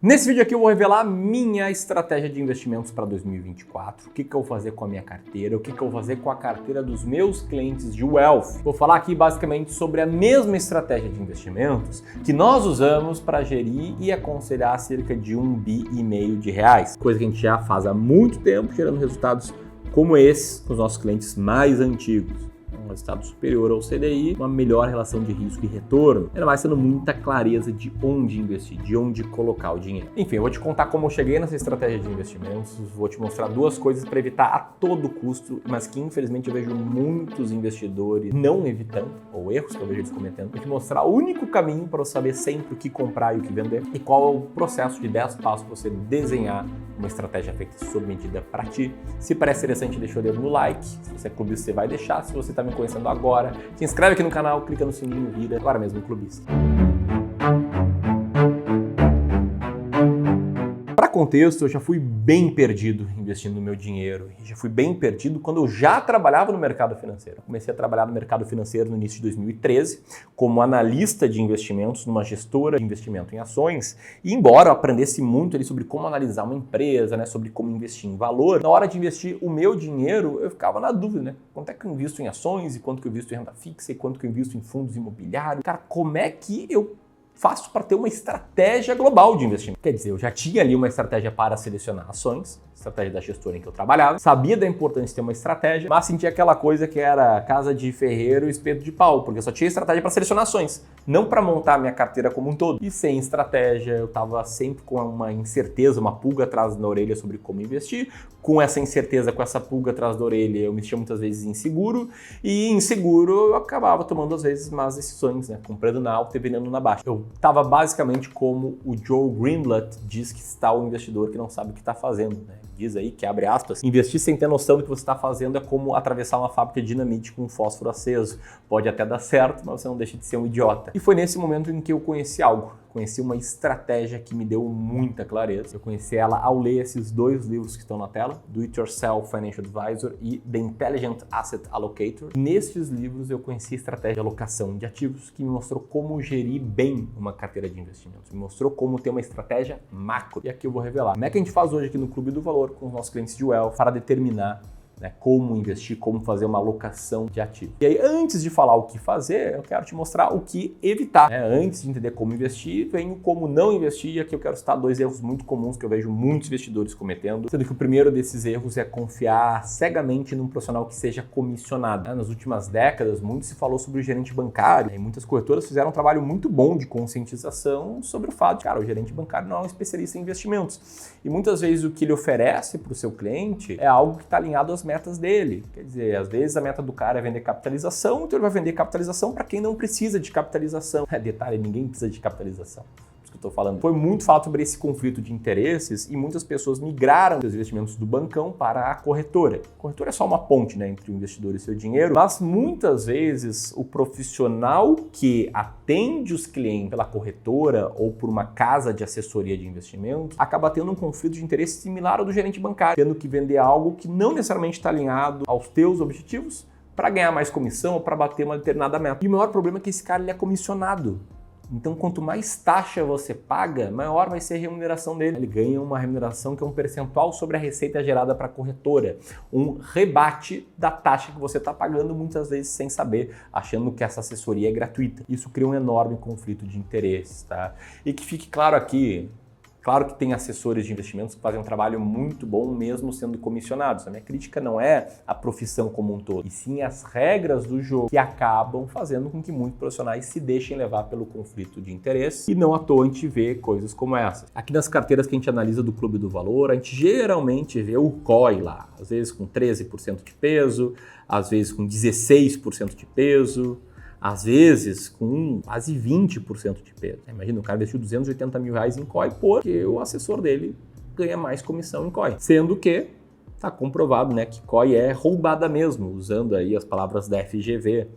Nesse vídeo aqui eu vou revelar minha estratégia de investimentos para 2024, o que eu vou fazer com a minha carteira, o que eu vou fazer com a carteira dos meus clientes de Wealth. Vou falar aqui basicamente sobre a mesma estratégia de investimentos que nós usamos para gerir e aconselhar cerca de R$1,5 bilhão de reais, coisa que a gente já faz há muito tempo, gerando resultados como esses com os nossos clientes mais antigos. Um resultado superior ao CDI, uma melhor relação de risco e retorno, ainda mais tendo muita clareza de onde investir, de onde colocar o dinheiro. Enfim, eu vou te contar como eu cheguei nessa estratégia de investimentos, vou te mostrar duas coisas para evitar a todo custo, mas que infelizmente eu vejo muitos investidores não evitando, ou erros que eu vejo eles cometendo. Vou te mostrar o único caminho para eu saber sempre o que comprar e o que vender, e qual é o processo de 10 passos para você desenhar uma estratégia feita sob medida para ti. Se parece interessante, deixa o dedo no like. Se você é clubista, você vai deixar. Se você está me conhecendo agora, se inscreve aqui no canal, clica no sininho e vira agora mesmo clubista. Para contexto, eu já fui bem perdido investindo meu dinheiro. Já fui bem perdido quando eu já trabalhava no mercado financeiro. Eu comecei a trabalhar no mercado financeiro no início de 2013 como analista de investimentos numa gestora de investimento em ações. E embora eu aprendesse muito ali sobre como analisar uma empresa, sobre como investir em valor, na hora de investir o meu dinheiro, eu ficava na dúvida, quanto é que eu invisto em ações e quanto que eu invisto em renda fixa e quanto que eu invisto em fundos imobiliários. Cara, como é que eu faço para ter uma estratégia global de investimento? Quer dizer, eu já tinha ali uma estratégia para selecionar ações, estratégia da gestora em que eu trabalhava, sabia da importância de ter uma estratégia, mas sentia aquela coisa que era casa de ferreiro e espeto de pau, porque eu só tinha estratégia para selecionar ações, não para montar a minha carteira como um todo. E sem estratégia, eu estava sempre com uma incerteza, uma pulga atrás da orelha sobre como investir. Com essa incerteza, com essa pulga atrás da orelha, eu me sentia muitas vezes inseguro, e inseguro eu acabava tomando às vezes más decisões, comprando na alta e vendendo na baixa. Eu estava basicamente como o Joe Greenblatt diz que está o investidor que não sabe o que está fazendo. Diz aí que, abre aspas, investir sem ter noção do que você está fazendo é como atravessar uma fábrica de dinamite com um fósforo aceso. Pode até dar certo, mas você não deixa de ser um idiota. E foi nesse momento em que eu conheci algo. Conheci uma estratégia que me deu muita clareza. Eu conheci ela ao ler esses dois livros que estão na tela, Do It Yourself Financial Advisor e The Intelligent Asset Allocator. Nestes livros eu conheci a estratégia de alocação de ativos que me mostrou como gerir bem uma carteira de investimentos. Me mostrou como ter uma estratégia macro. E aqui eu vou revelar como é que a gente faz hoje aqui no Clube do Valor com os nossos clientes de Wealth para determinar como investir, como fazer uma alocação de ativos. E aí, antes de falar o que fazer, eu quero te mostrar o que evitar. Antes de entender como investir, venho como não investir, e aqui eu quero citar dois erros muito comuns que eu vejo muitos investidores cometendo, sendo que o primeiro desses erros é confiar cegamente num profissional que seja comissionado. Nas últimas décadas, muito se falou sobre o gerente bancário, e muitas corretoras fizeram um trabalho muito bom de conscientização sobre o fato de, cara, o gerente bancário não é um especialista em investimentos. E muitas vezes o que ele oferece para o seu cliente é algo que está alinhado às metas dele. Quer dizer, às vezes a meta do cara é vender capitalização, então ele vai vender capitalização para quem não precisa de capitalização. Detalhe, ninguém precisa de capitalização. Isso que eu estou falando. Foi muito falado sobre esse conflito de interesses e muitas pessoas migraram os investimentos do bancão para a corretora. A corretora é só uma ponte entre o investidor e seu dinheiro, mas muitas vezes o profissional que atende os clientes pela corretora ou por uma casa de assessoria de investimentos acaba tendo um conflito de interesse similar ao do gerente bancário, tendo que vender algo que não necessariamente está alinhado aos teus objetivos para ganhar mais comissão ou para bater uma determinada meta. E o maior problema é que esse cara ele é comissionado. Então, quanto mais taxa você paga, maior vai ser a remuneração dele. Ele ganha uma remuneração que é um percentual sobre a receita gerada para a corretora. Um rebate da taxa que você está pagando, muitas vezes sem saber, achando que essa assessoria é gratuita. Isso cria um enorme conflito de interesses, tá? E que fique claro aqui, claro que tem assessores de investimentos que fazem um trabalho muito bom mesmo sendo comissionados. A minha crítica não é a profissão como um todo, e sim as regras do jogo que acabam fazendo com que muitos profissionais se deixem levar pelo conflito de interesse. E não à toa a gente vê coisas como essa. Aqui nas carteiras que a gente analisa do Clube do Valor, a gente geralmente vê o COI lá, às vezes com 13% de peso, às vezes com 16% de peso, às vezes com quase 20% de peso. Imagina, o cara investiu R$280 mil em COI porque o assessor dele ganha mais comissão em COI. Sendo que está comprovado que COI é roubada mesmo, usando aí as palavras da FGV.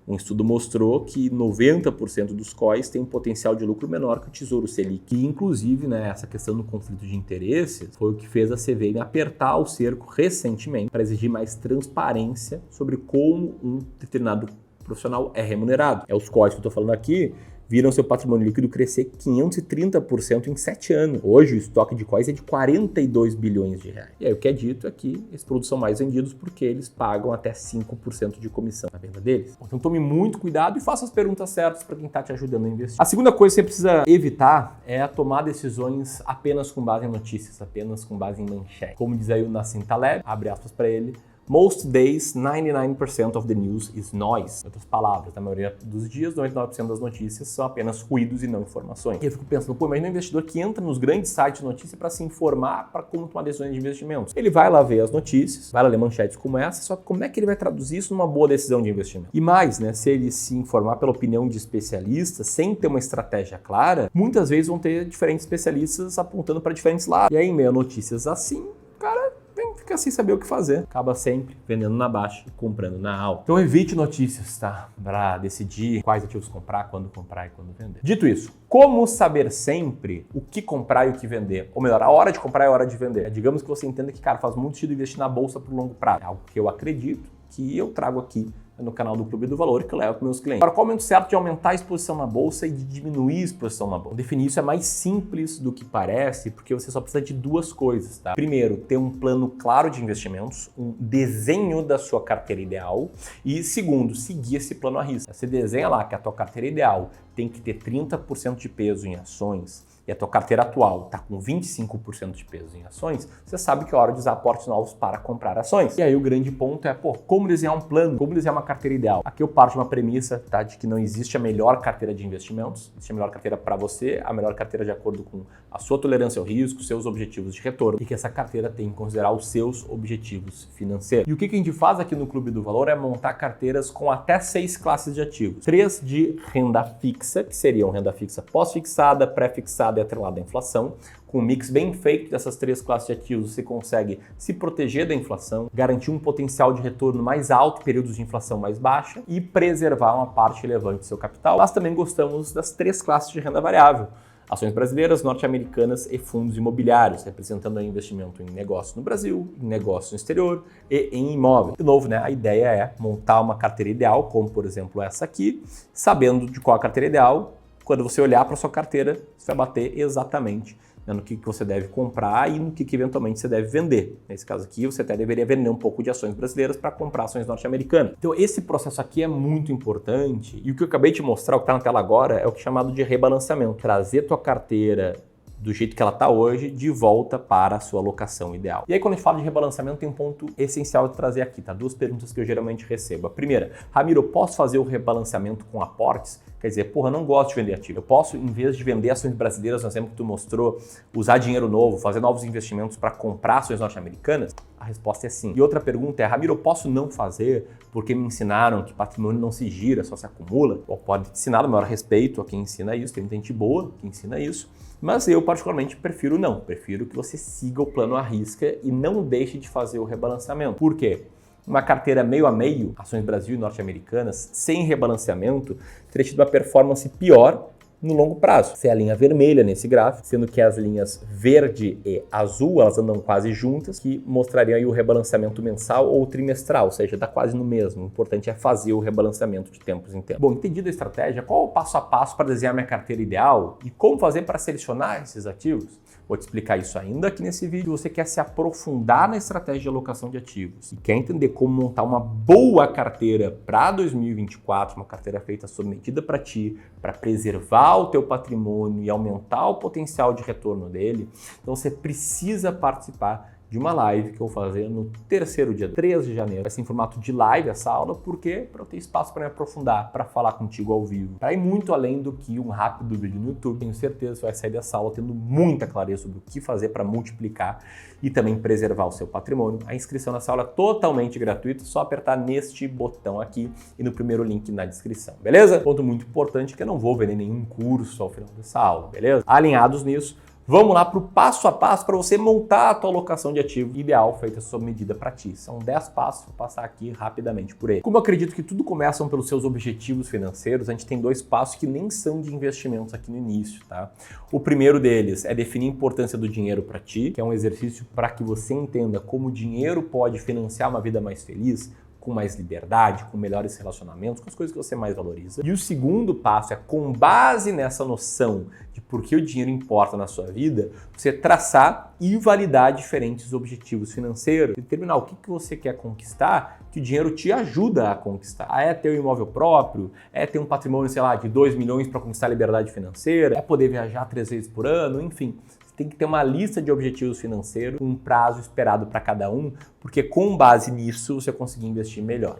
Um estudo mostrou que 90% dos COIs têm um potencial de lucro menor que o Tesouro Selic. E, inclusive, essa questão do conflito de interesses foi o que fez a CVM apertar o cerco recentemente para exigir mais transparência sobre como um determinado profissional é remunerado. Os COIs que eu estou falando aqui viram seu patrimônio líquido crescer 530% em 7 anos. Hoje o estoque de COIs é de 42 bilhões de reais. E aí o que é dito é que esses produtos são mais vendidos porque eles pagam até 5% de comissão na venda deles. Então tome muito cuidado e faça as perguntas certas para quem está te ajudando a investir. A segunda coisa que você precisa evitar é tomar decisões apenas com base em notícias, apenas com base em manchete. Como diz aí o Nassim Taleb, abre aspas para ele, most days, 99% of the news is noise. Em outras palavras, na maioria dos dias, 99% das notícias são apenas ruídos e não informações. E eu fico pensando, pô, imagina um investidor que entra nos grandes sites de notícia para se informar para como tomar decisões de investimentos. Ele vai lá ver as notícias, vai lá ler manchetes como essa, só que como é que ele vai traduzir isso numa boa decisão de investimento? E mais, né, se ele se informar pela opinião de especialistas, sem ter uma estratégia clara, muitas vezes vão ter diferentes especialistas apontando para diferentes lados. E aí, em meio a notícias assim, cara, fica sem saber o que fazer. Acaba sempre vendendo na baixa e comprando na alta. Então evite notícias, tá? Para decidir quais ativos comprar, quando comprar e quando vender. Dito isso, como saber sempre o que comprar e o que vender? Ou melhor, a hora de comprar e a hora de vender. Digamos que você entenda que, cara, faz muito sentido investir na bolsa por longo prazo. É algo que eu acredito, que eu trago aqui no canal do Clube do Valor, que eu levo para meus clientes. Agora, qual é o momento certo de aumentar a exposição na bolsa e de diminuir a exposição na bolsa? Definir isso é mais simples do que parece, porque você só precisa de duas coisas, tá? Primeiro, ter um plano claro de investimentos, um desenho da sua carteira ideal e, segundo, seguir esse plano à risca. Você desenha lá que a tua carteira ideal tem que ter 30% de peso em ações e a tua carteira atual está com 25% de peso em ações, você sabe que é hora de usar aportes novos para comprar ações. E aí o grande ponto é, como desenhar um plano, como desenhar uma carteira ideal. Aqui eu parto de uma premissa, tá, de que não existe a melhor carteira de investimentos, existe a melhor carteira para você, a melhor carteira de acordo com a sua tolerância ao risco, seus objetivos de retorno, e que essa carteira tem que considerar os seus objetivos financeiros. E o que a gente faz aqui no Clube do Valor é montar carteiras com até 6 classes de ativos. 3 de renda fixa, que seriam renda fixa pós-fixada, pré-fixada e atrelada à inflação. Com um mix bem feito dessas 3 classes de ativos, você consegue se proteger da inflação, garantir um potencial de retorno mais alto em períodos de inflação mais baixa e preservar uma parte relevante do seu capital. Nós também gostamos das 3 classes de renda variável: ações brasileiras, norte-americanas e fundos imobiliários, representando investimento em negócios no Brasil, em negócios no exterior e em imóveis. De novo, né, a ideia é montar uma carteira ideal, como por exemplo essa aqui, sabendo de qual a carteira ideal. Quando você olhar para a sua carteira, você vai bater exatamente no que você deve comprar e no que eventualmente você deve vender. Nesse caso aqui, você até deveria vender um pouco de ações brasileiras para comprar ações norte-americanas. Então esse processo aqui é muito importante e o que eu acabei de mostrar, o que está na tela agora, é o que é chamado de rebalanceamento. Trazer tua carteira do jeito que ela está hoje, de volta para a sua alocação ideal. E aí, quando a gente fala de rebalanceamento, tem um ponto essencial de trazer aqui, tá? 2 perguntas que eu geralmente recebo. A primeira, Ramiro, eu posso fazer o rebalanceamento com aportes? Quer dizer, porra, eu não gosto de vender ativo. Eu posso, em vez de vender ações brasileiras, no exemplo que tu mostrou, usar dinheiro novo, fazer novos investimentos para comprar ações norte-americanas? A resposta é sim. E outra pergunta é, Ramiro, eu posso não fazer porque me ensinaram que patrimônio não se gira, só se acumula? Ou pode ensinar, no maior respeito a quem ensina isso, tem muita gente boa que ensina isso, mas eu particularmente prefiro não. Prefiro que você siga o plano à risca e não deixe de fazer o rebalanceamento. Por quê? Uma carteira meio a meio, ações Brasil e norte-americanas, sem rebalanceamento, teria tido uma performance pior no longo prazo. Essa é a linha vermelha nesse gráfico, sendo que as linhas verde e azul, elas andam quase juntas, que mostrariam aí o rebalanceamento mensal ou trimestral, ou seja, dá quase no mesmo. O importante é fazer o rebalanceamento de tempos em tempos. Bom, entendida a estratégia, qual é o passo a passo para desenhar minha carteira ideal e como fazer para selecionar esses ativos? Vou te explicar isso ainda aqui nesse vídeo. Você quer se aprofundar na estratégia de alocação de ativos e quer entender como montar uma boa carteira para 2024, uma carteira feita sob medida para ti, para preservar o teu patrimônio e aumentar o potencial de retorno dele, então você precisa participar de uma live que eu vou fazer no terceiro dia, 3 de janeiro. Vai ser em formato de live essa aula, porque para eu ter espaço para me aprofundar, para falar contigo ao vivo, para ir muito além do que um rápido vídeo no YouTube. Tenho certeza que você vai sair dessa aula tendo muita clareza sobre o que fazer para multiplicar e também preservar o seu patrimônio. A inscrição nessa aula é totalmente gratuita, só apertar neste botão aqui e no primeiro link na descrição, beleza? Ponto muito importante que eu não vou vender nenhum curso ao final dessa aula, beleza? Alinhados nisso, vamos lá para o passo a passo para você montar a tua alocação de ativo ideal feita sob medida para ti. São 10 passos, vou passar aqui rapidamente por ele. Como eu acredito que tudo começa pelos seus objetivos financeiros, a gente tem 2 passos que nem são de investimentos aqui no início, tá? O primeiro deles é definir a importância do dinheiro para ti, que é um exercício para que você entenda como o dinheiro pode financiar uma vida mais feliz, com mais liberdade, com melhores relacionamentos, com as coisas que você mais valoriza. E o segundo passo é, com base nessa noção de por que o dinheiro importa na sua vida, você traçar e validar diferentes objetivos financeiros, determinar o que você quer conquistar, que o dinheiro te ajuda a conquistar. É ter um imóvel próprio, é ter um patrimônio, sei lá, de 2 milhões para conquistar a liberdade financeira, é poder viajar 3 vezes por ano, enfim. Tem que ter uma lista de objetivos financeiros, um prazo esperado para cada um, porque com base nisso você conseguir investir melhor.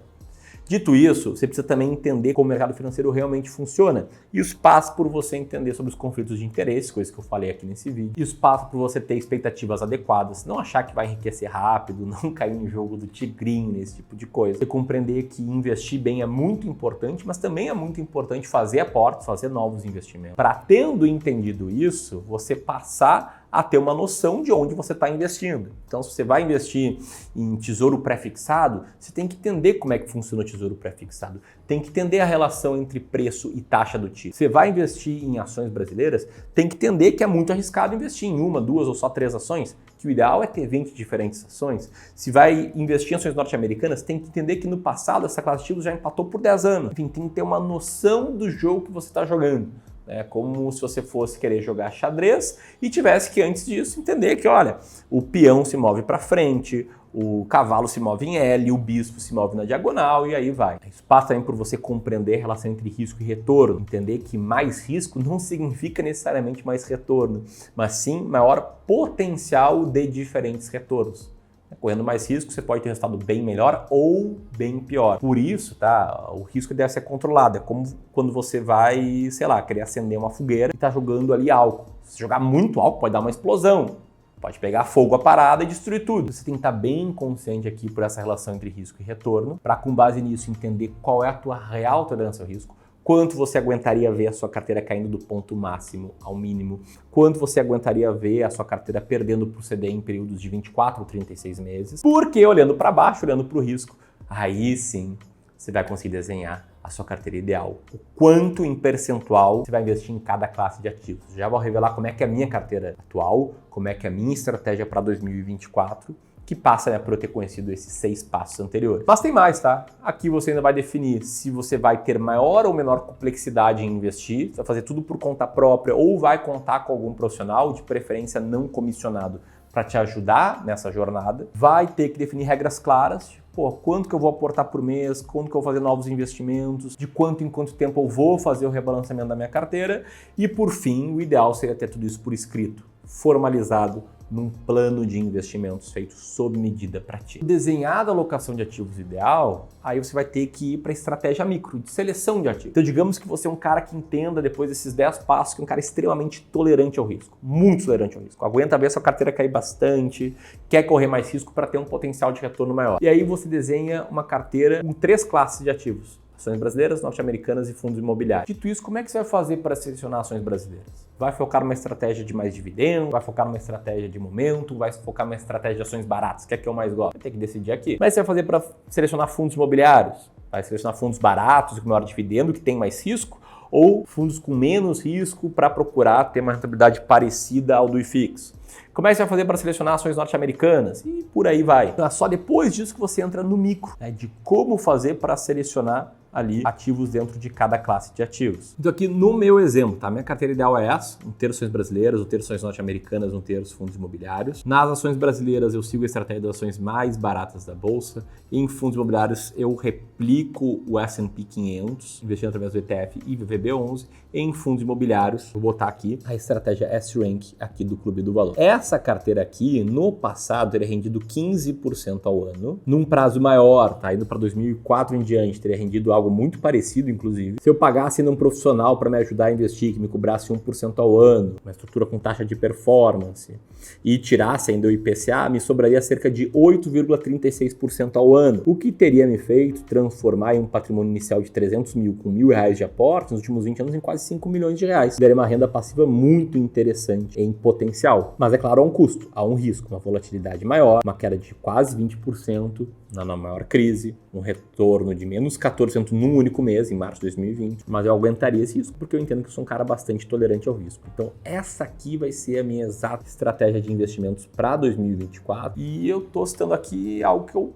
Dito isso, você precisa também entender como o mercado financeiro realmente funciona. E os passos por você entender sobre os conflitos de interesse, coisa que eu falei aqui nesse vídeo. E os passos por você ter expectativas adequadas, não achar que vai enriquecer rápido, não cair no jogo do tigrinho, nesse tipo de coisa. Você compreender que investir bem é muito importante, mas também é muito importante fazer aportes, fazer novos investimentos. Para tendo entendido isso, você passar a ter uma noção de onde você está investindo. Então, se você vai investir em tesouro pré-fixado, você tem que entender como é que funciona o tesouro pré-fixado. Tem que entender a relação entre preço e taxa do título. Você vai investir em ações brasileiras, tem que entender que é muito arriscado investir em uma, duas ou só 3 ações, que o ideal é ter 20 diferentes ações. Se vai investir em ações norte-americanas, tem que entender que no passado essa classe de títulos já empatou por 10 anos. Enfim, tem que ter uma noção do jogo que você está jogando. É como se você fosse querer jogar xadrez e tivesse que, antes disso, entender que, olha, o peão se move para frente, o cavalo se move em L, o bispo se move na diagonal e aí vai. Isso passa também por você compreender a relação entre risco e retorno, entender que mais risco não significa necessariamente mais retorno, mas sim maior potencial de diferentes retornos. Correndo mais risco, você pode ter um resultado bem melhor ou bem pior. Por isso, tá, o risco deve ser controlado. É como quando você vai, sei lá, querer acender uma fogueira e tá jogando ali álcool. Se jogar muito álcool, pode dar uma explosão. Pode pegar fogo a parada e destruir tudo. Você tem que estar bem consciente aqui por essa relação entre risco e retorno, para com base nisso entender qual é a tua real tolerância ao risco. Quanto você aguentaria ver a sua carteira caindo do ponto máximo ao mínimo? Quanto você aguentaria ver a sua carteira perdendo para o CDI em períodos de 24 ou 36 meses? Porque olhando para baixo, olhando para o risco, aí sim você vai conseguir desenhar a sua carteira ideal. O quanto em percentual você vai investir em cada classe de ativos. Já vou revelar como é que é a minha carteira atual, como é que é a minha estratégia para 2024, que passa por eu ter conhecido esses 6 passos anteriores. Mas tem mais, tá? Aqui você ainda vai definir se você vai ter maior ou menor complexidade em investir, vai fazer tudo por conta própria ou vai contar com algum profissional, de preferência não comissionado, para te ajudar nessa jornada. Vai ter que definir regras claras, tipo, quanto que eu vou aportar por mês, quando que eu vou fazer novos investimentos, de quanto em quanto tempo eu vou fazer o rebalanceamento da minha carteira e, por fim, o ideal seria ter tudo isso por escrito, formalizado, num plano de investimentos feito sob medida para ti. Desenhada a alocação de ativos ideal, aí você vai ter que ir para a estratégia micro, de seleção de ativos. Então digamos que você é um cara que entenda depois desses 10 passos que é um cara extremamente tolerante ao risco, muito tolerante ao risco. Aguenta ver sua carteira cair bastante, quer correr mais risco para ter um potencial de retorno maior. E aí você desenha uma carteira com 3 classes de ativos. Ações brasileiras, norte-americanas e fundos imobiliários. Dito isso, como é que você vai fazer para selecionar ações brasileiras? Vai focar numa estratégia de mais dividendo, vai focar numa estratégia de momento, vai focar numa estratégia de ações baratas, que é a que eu mais gosto. Vai ter que decidir aqui. Mas você vai fazer para selecionar fundos imobiliários? Vai selecionar fundos baratos, com maior dividendo, que tem mais risco? Ou fundos com menos risco para procurar ter uma rentabilidade parecida ao do IFIX? Como é que você vai fazer para selecionar ações norte-americanas? E por aí vai. É só depois disso que você entra no micro, né, de como fazer para selecionar ali ativos dentro de cada classe de ativos. Então aqui no meu exemplo, tá? Minha carteira ideal é essa, 1/3 ações brasileiras, 1/3 ações norte-americanas, 1/3 fundos imobiliários. Nas ações brasileiras eu sigo a estratégia das ações mais baratas da bolsa. Em fundos imobiliários eu replico o S&P 500, investindo através do ETF e VVB11. Em fundos imobiliários, vou botar aqui a estratégia S-Rank aqui do Clube do Valor. Essa carteira aqui, no passado, teria rendido 15% ao ano, num prazo maior, tá? Indo para 2004 em diante, teria rendido algo muito parecido, inclusive. Se eu pagasse num profissional para me ajudar a investir, que me cobrasse 1% ao ano, uma estrutura com taxa de performance, e tirasse ainda o IPCA, me sobraria cerca de 8,36% ao ano, o que teria me feito transformar em um patrimônio inicial de 300 mil com R$1.000 de aporte nos últimos 20 anos em quase 5 milhões de reais. Daria uma renda passiva muito interessante em potencial. Mas é claro, há um custo, há um risco, uma volatilidade maior, uma queda de quase 20% na maior crise, um retorno de menos 14% num único mês, em março de 2020. Mas eu aguentaria esse risco porque eu entendo que eu sou um cara bastante tolerante ao risco. Então essa aqui vai ser a minha exata estratégia de investimentos para 2024. E eu tô citando aqui algo que eu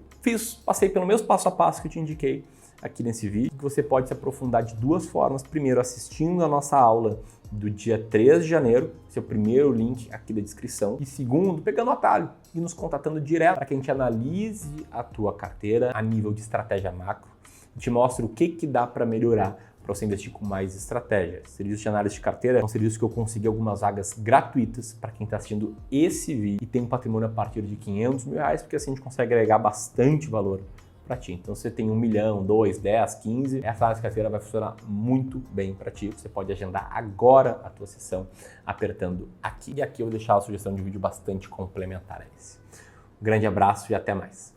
Passei pelo mesmo passo a passo que eu te indiquei aqui nesse vídeo, que você pode se aprofundar de duas formas. Primeiro, assistindo a nossa aula do dia 3 de janeiro, esse é o primeiro link aqui da descrição. E segundo, pegando o atalho e nos contatando direto para que a gente analise a tua carteira a nível de estratégia macro e te mostre o que dá para melhorar para você investir com mais estratégia. Serviços de análise de carteira é um serviço que eu consegui algumas vagas gratuitas para quem está assistindo esse vídeo e tem um patrimônio a partir de R$500 mil, porque assim a gente consegue agregar bastante valor para ti. Então, se você tem 1 milhão, 2, 10, 15, essa análise de carteira vai funcionar muito bem para ti. Você pode agendar agora a tua sessão apertando aqui. E aqui eu vou deixar a sugestão de vídeo bastante complementar a esse. Um grande abraço e até mais.